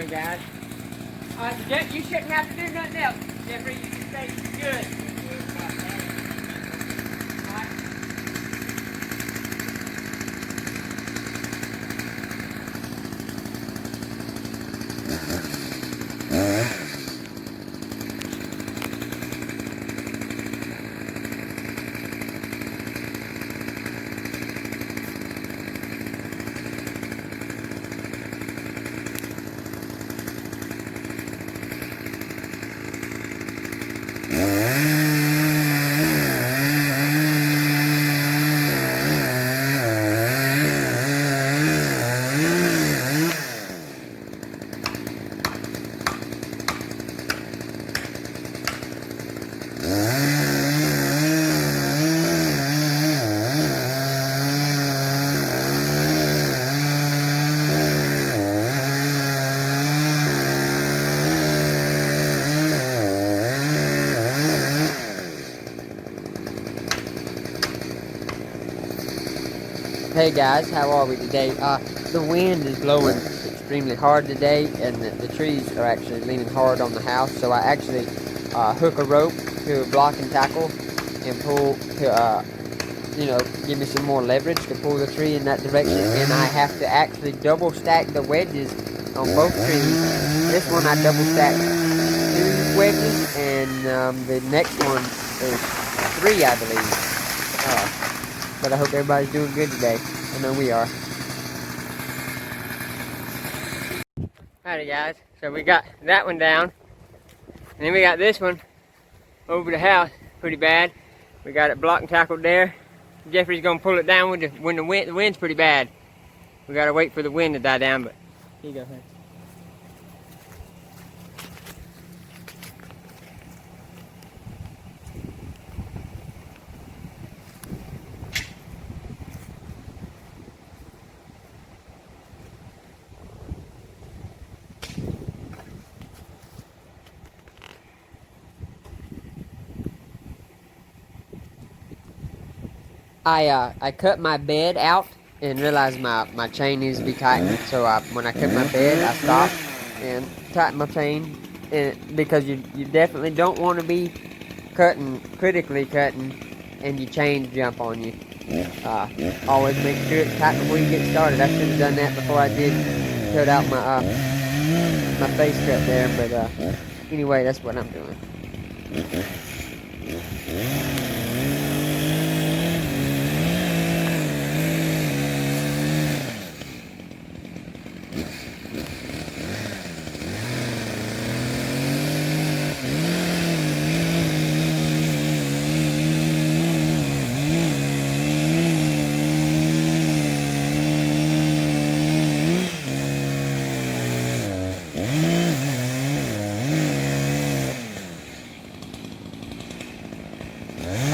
turn, guys. Jeff, you shouldn't have to do nothing else. Jeffrey, you can stay good. Hey guys, how are we today? The wind is blowing extremely hard today, and the trees are actually leaning hard on the house. So I actually hook a rope to a block and tackle and pull to, give me some more leverage to pull the tree in that direction. And I have to actually double stack the wedges on both trees. This one I double stacked 2 wedges, and the next one is 3, I believe. But I hope everybody's doing good today. I know we are. Alrighty guys, so we got that one down. And then we got this one over the house pretty bad. We got it blocked and tackled there. Jeffrey's gonna pull it down when the wind's pretty bad. We gotta wait for the wind to die down, but here you go. I cut my bed out and realized my chain needs to be tightened. So when I cut my bed, I stopped and tightened my chain, because you definitely don't want to be critically cutting, and your chains jump on you. Always make sure it's tight before you get started. I should have done that before I did cut out my face cut there, but anyway, that's what I'm doing.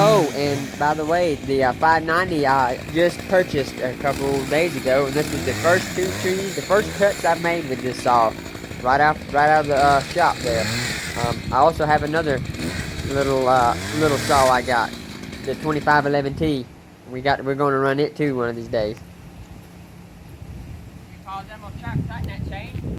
Oh, and by the way, the 590 I just purchased a couple of days ago, and this was the first 2 trees, the first cuts I made with this saw, right out of the shop there. I also have another little saw I got, the 2511T. We're going to run it too one of these days. I'm gonna tighten that chain.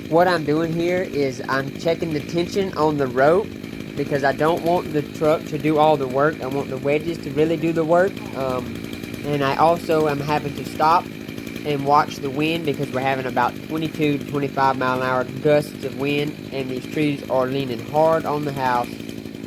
What I'm doing here is I'm checking the tension on the rope, because I don't want the truck to do all the work. I want the wedges to really do the work. And I also am having to stop and watch the wind, because we're having about 22 to 25 mile an hour gusts of wind, and these trees are leaning hard on the house.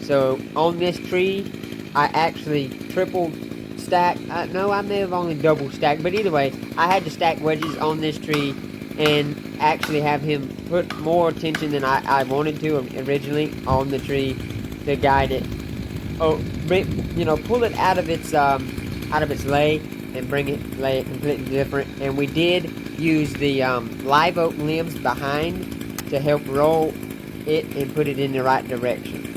So on this tree, I actually triple stacked. No, I may have only double stacked, but either way, I had to stack wedges on this tree and actually have him put more attention than I wanted to originally on the tree to guide it. Oh, pull it out of its lay and lay it completely different. And we did use the live oak limbs behind to help roll it and put it in the right direction.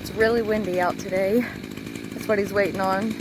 It's really windy out today. That's what he's waiting on.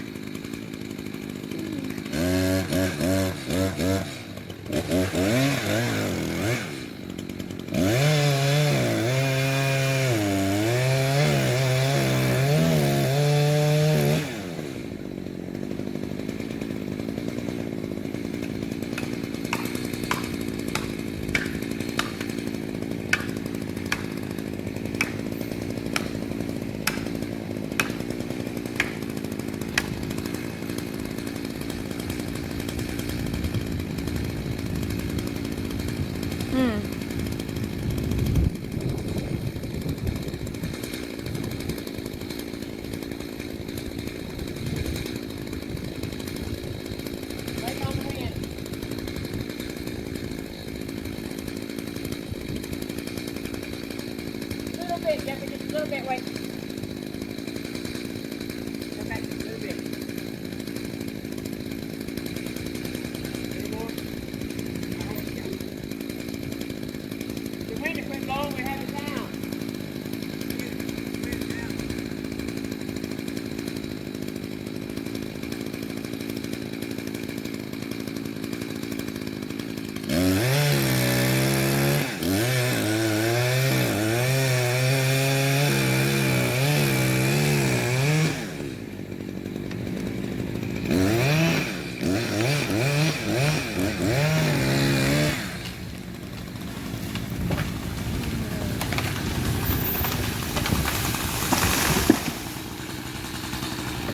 Just a little bit, wait.